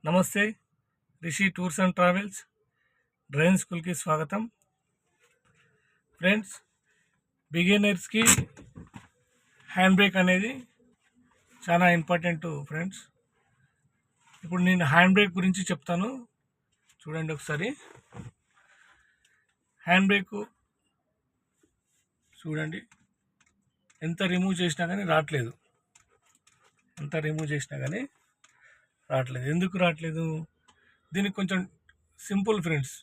నమస్తే, Rishi tours and travels driving స్కూల్కి స్వాగతం. ఫ్రెండ్స్, బిగినర్స్కి హ్యాండ్ బ్రేక్ అనేది చాలా ఇంపార్టెంట్ ఫ్రెండ్స్. ఇప్పుడు నేను హ్యాండ్ బ్రేక్ గురించి చెప్తాను, చూడండి ఒకసారి. హ్యాండ్ బ్రేక్ చూడండి, ఎంత రిమూవ్ చేసినా కానీ రావట్లేదు. ఎందుకు రావట్లేదు? దీనికి కొంచెం సింపుల్ ఫ్రెండ్స్,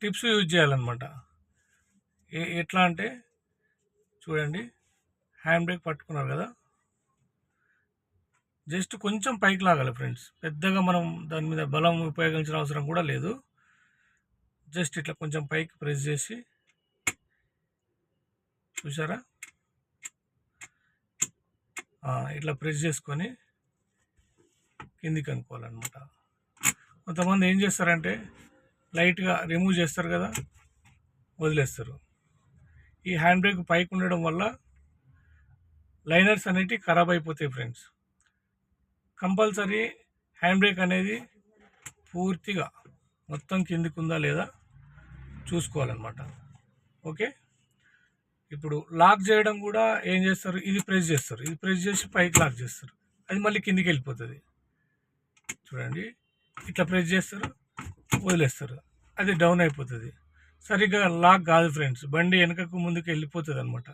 టిప్స్ యూజ్ చేయాలన్నమాట. ఎట్లా అంటే చూడండి, హ్యాండ్ బ్రేక్ పట్టుకున్నారు కదా, జస్ట్ కొంచెం పైకి లాగాలి ఫ్రెండ్స్. పెద్దగా మనం దాని మీద బలం ఉపయోగించిన అవసరం కూడా లేదు. జస్ట్ ఇట్లా కొంచెం పైకి ప్రెస్ చేసి, చూసారా, ఇట్లా ప్రెస్ చేసుకొని కిందికి అనుకోవాలన్నమాట. కొంతమంది ఏం చేస్తారంటే లైట్గా రిమూవ్ చేస్తారు కదా, వదిలేస్తారు. ఈ హ్యాండ్ బ్రేక్ పైకి ఉండడం వల్ల లైనర్స్ అనేవి ఖరాబ్ అయిపోతాయి ఫ్రెండ్స్. కంపల్సరీ హ్యాండ్ బ్రేక్ అనేది పూర్తిగా మొత్తం కిందికి ఉందా లేదా చూసుకోవాలన్నమాట. ఓకే, ఇప్పుడు లాక్ చేయడం కూడా ఏం చేస్తారు, ఇది ప్రెస్ చేసి పైకి లాక్ చేస్తారు, అది మళ్ళీ కిందికి వెళ్ళిపోతుంది. చూడండి, ఇట్లా ప్రెస్ చేస్తారు, వదిలేస్తారు, అది డౌన్ అయిపోతుంది. సరిగ్గా లాక్ కాదు ఫ్రెండ్స్, బండి వెనకకు ముందుకు వెళ్ళిపోతుంది అనమాట.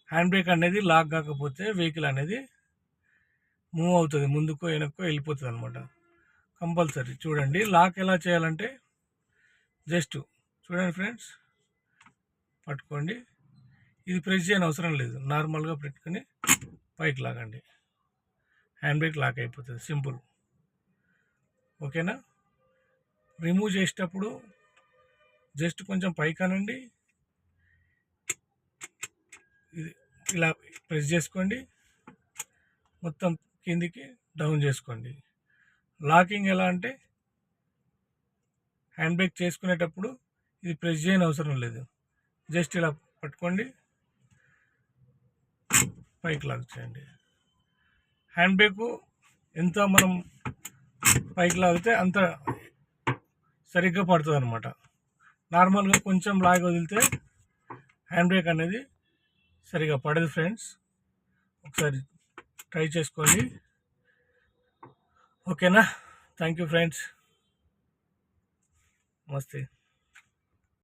హ్యాండ్ బ్రేక్ అనేది లాక్ కాకపోతే వెహికల్ అనేది మూవ్ అవుతుంది, ముందుకో వెనక్కో వెళ్ళిపోతుంది అనమాట. కంపల్సరీ చూడండి, లాక్ ఎలా చేయాలంటే జస్ట్ చూడండి ఫ్రెండ్స్, పట్టుకోండి, ఇది ప్రెస్ చేయని అవసరం లేదు, నార్మల్గా పెట్టుకొని పైకి లాగండి, హ్యాండ్ బ్రేక్ లాక్ అయిపోతుంది. సింపుల్. ఓకేనా? రిమూవ్ చేసేటప్పుడు జస్ట్ కొంచెం పైకి అనండి, ఇది ఇలా ప్రెస్ చేసుకోండి, మొత్తం కిందికి డౌన్ చేసుకోండి. లాకింగ్ ఎలా అంటే హ్యాండ్ బ్రేక్ చేసుకునేటప్పుడు ఇది ప్రెస్ చేయని అవసరం లేదు, జస్ట్ ఇలా పట్టుకోండి, పైకి లాక్ చేయండి. హ్యాండ్ బ్రేక్ ఎంత మనం పైకి లాగితే అంత సరిగ్గా పడుతుంది అనమాట. నార్మల్గా కొంచెం లాగి వదిలితే హ్యాండ్ బ్రేక్ అనేది సరిగా పడదు ఫ్రెండ్స్. ఒకసారి ట్రై చేసుకోండి. ఓకేనా? Thank you friends. నమస్తే.